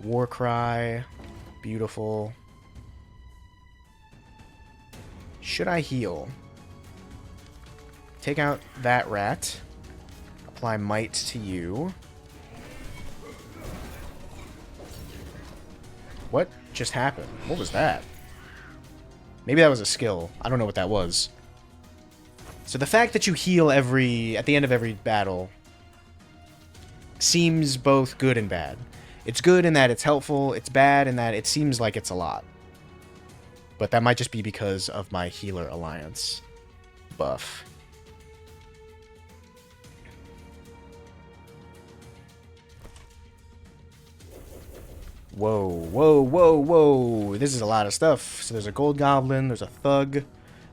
Warcry. Beautiful. Should I heal? Take out that rat. Apply might to you. What just happened? What was that? Maybe that was a skill. I don't know what that was. So the fact that you heal at the end of every battle seems both good and bad. It's good in that it's helpful. It's bad in that it seems like it's a lot. But that might just be because of my Healer Alliance buff. Whoa, whoa, whoa, whoa. This is a lot of stuff. So there's a Gold Goblin. There's a Thug.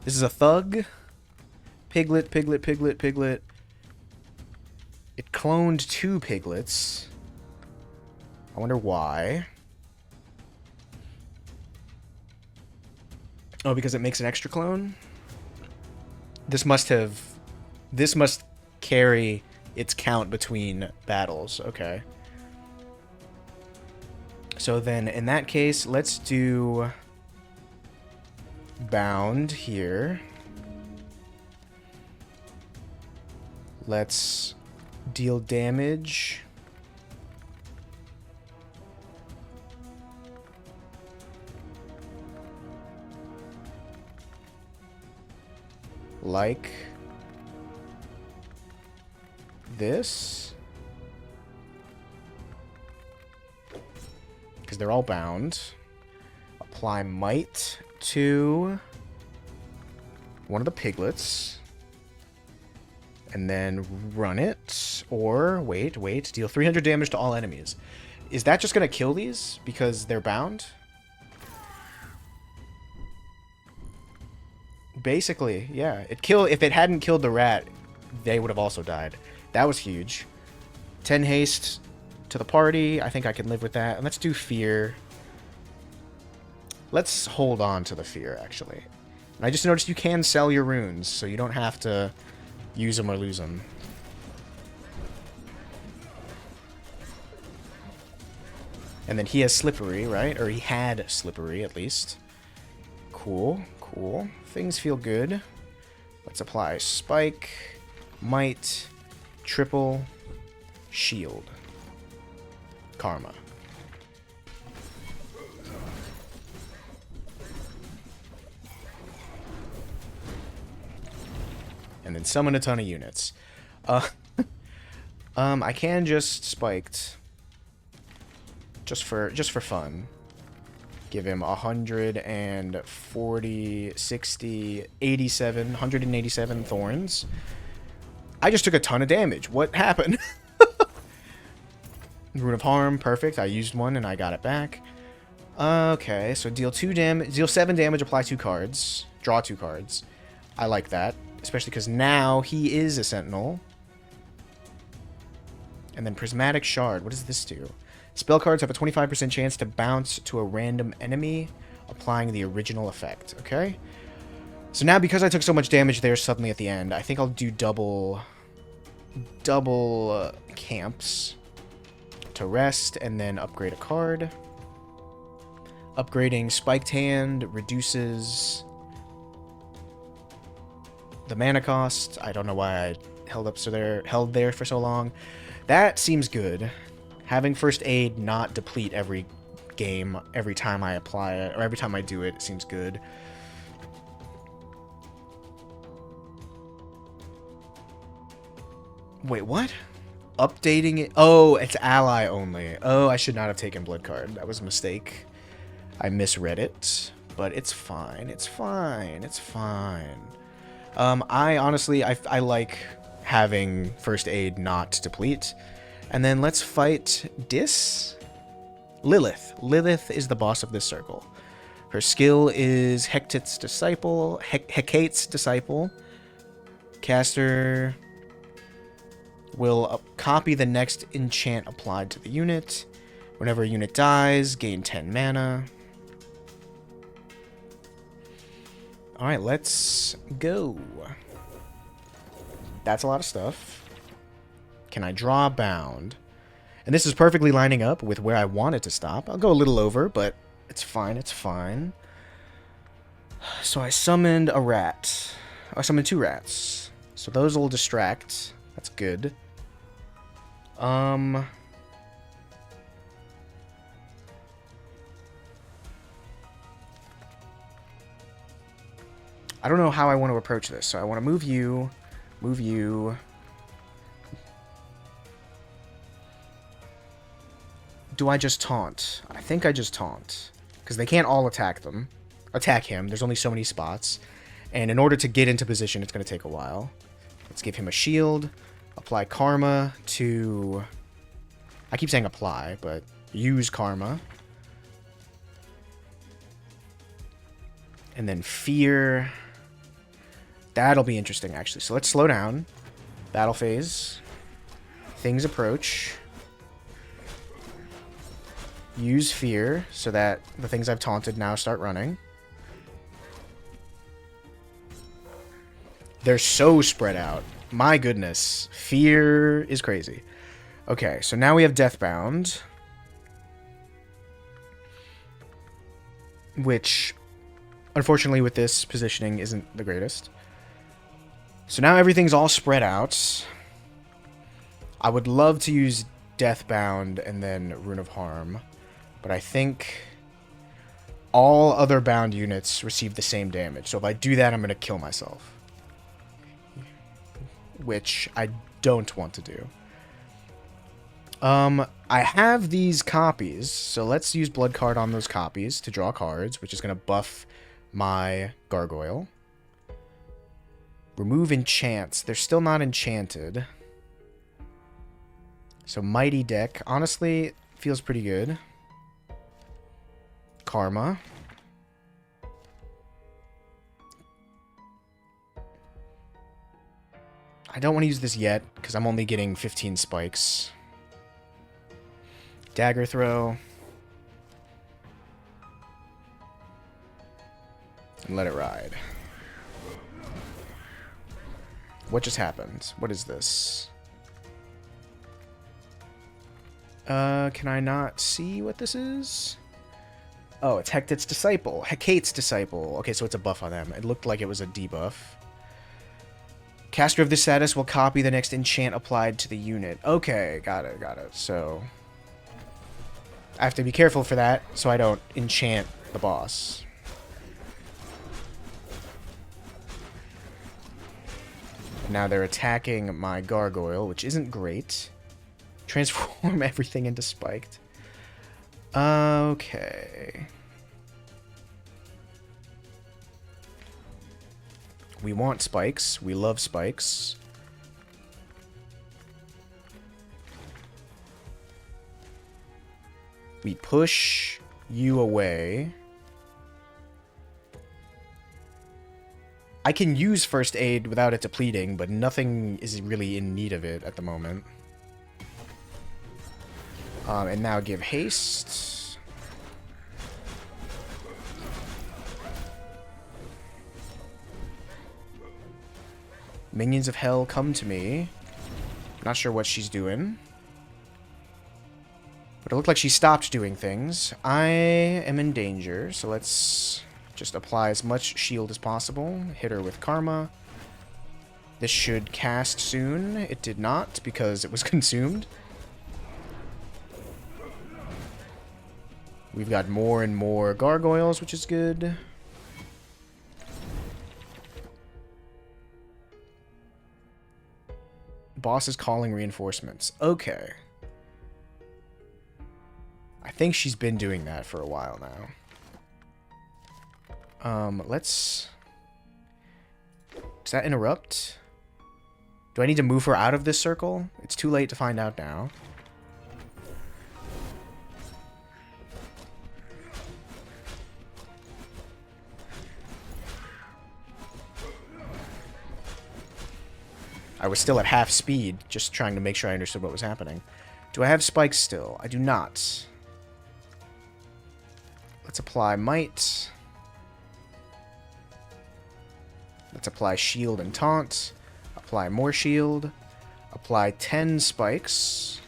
This is a Thug. Piglet, Piglet, Piglet, Piglet. It cloned 2 Piglets. I wonder why. Oh, because it makes an extra clone? This must carry its count between battles. Okay. So then, in that case, let's do Bound here. Let's deal damage. Like this. Because they're all bound. Apply might to one of the piglets. And then run it. Or, wait. Deal 300 damage to all enemies. Is that just going to kill these? Because they're bound? Basically, yeah. If it hadn't killed the rat, they would have also died. That was huge. 10 haste to the party. I think I can live with that. And let's do fear. Let's hold on to the fear, actually. And I just noticed you can sell your runes, so you don't have to use them or lose them. And then he has Slippery, right? Or he had Slippery, at least. Cool. Things feel good. Let's apply Spike, Might, Triple, Shield. Karma. And then summon a ton of units. I can just Spiked. Just for fun. Give him 140, 60, 87, 187 thorns. I just took a ton of damage. What happened? Rune of Harm, perfect. I used one and I got it back. Okay, so deal 7 damage, apply 2 cards. Draw 2 cards. I like that. Especially because now he is a Sentinel. And then Prismatic Shard. What does this do? Spell cards have a 25% chance to bounce to a random enemy. applying the original effect. Okay? So now, because I took so much damage there suddenly at the end, I think I'll do double camps to rest and then upgrade a card. Upgrading Spiked Hand reduces the mana cost. I don't know why I held there for so long. That seems good. Having First Aid not deplete every game, every time I apply it, or every time I do it, seems good. Wait, what? Updating it? Oh, it's ally only. Oh, I should not have taken Blood Card. That was a mistake. I misread it, but it's fine. It's fine. It's fine. I honestly, I like having First Aid not deplete. And then let's fight Lilith. Lilith is the boss of this circle. Her skill is Hecate's Disciple. Caster will copy the next enchant applied to the unit. Whenever a unit dies, gain 10 mana. Alright, let's go. That's a lot of stuff. Can I draw Bound? And this is perfectly lining up with where I want it to stop. I'll go a little over, but it's fine, it's fine. So I summoned a rat. I summoned 2 rats. So those will distract. That's good. I don't know how I want to approach this. So I want to move you. Do I just taunt? I think I just taunt. Because they can't all attack him. There's only so many spots. And in order to get into position, it's going to take a while. Let's give him a shield. Apply Karma to... I keep saying apply, but use Karma. And then Fear. That'll be interesting, actually. So let's slow down. Battle phase. Things approach. Use Fear so that the things I've taunted now start running. They're so spread out. My goodness. Fear is crazy. Okay, so now we have Deathbound. Which, unfortunately, with this positioning isn't the greatest. So now everything's all spread out. I would love to use Deathbound and then Rune of Harm. But I think all other bound units receive the same damage. So if I do that, I'm going to kill myself. Which I don't want to do. I have these copies. So let's use Blood Card on those copies to draw cards, which is going to buff my Gargoyle. Remove enchants. They're still not enchanted. So Mighty Deck, honestly, feels pretty good. Karma. I don't want to use this yet, because I'm only getting 15 spikes. Dagger Throw. And let it ride. What just happened? What is this? Can I not see what this is? Oh, it's Hecate's Disciple. Hecate's Disciple. Okay, so it's a buff on them. It looked like it was a debuff. Caster of this status will copy the next enchant applied to the unit. Okay, got it. So I have to be careful for that so I don't enchant the boss. Now they're attacking my Gargoyle, which isn't great. Transform everything into spiked. Okay. We want spikes. We love spikes. We push you away. I can use First Aid without it depleting, but nothing is really in need of it at the moment. And now give haste. Minions of hell, come to me. Not sure what she's doing. But it looked like she stopped doing things. I am in danger, so let's just apply as much shield as possible. Hit her with Karma. This should cast soon. It did not, because it was consumed. We've got more and more gargoyles, which is good. Boss is calling reinforcements. Okay. I think she's been doing that for a while now. Let's... Does that interrupt? Do I need to move her out of this circle? It's too late to find out now. I was still at half speed, just trying to make sure I understood what was happening. Do I have spikes still? I do not. Let's apply might. Let's apply shield and taunt. Apply more shield. Apply 10 spikes.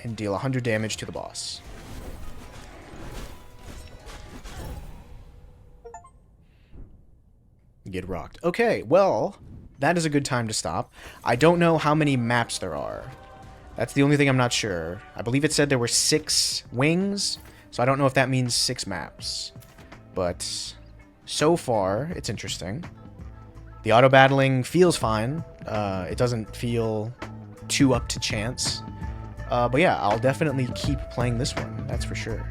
And deal 100 damage to the boss. Get rocked. Okay, well, that is a good time to stop. I don't know how many maps there are. That's the only thing I'm not sure. I believe it said there were 6 wings, so I don't know if that means 6 maps. But so far, it's interesting. The auto-battling feels fine. It doesn't feel too up to chance. But yeah, I'll definitely keep playing this one, that's for sure.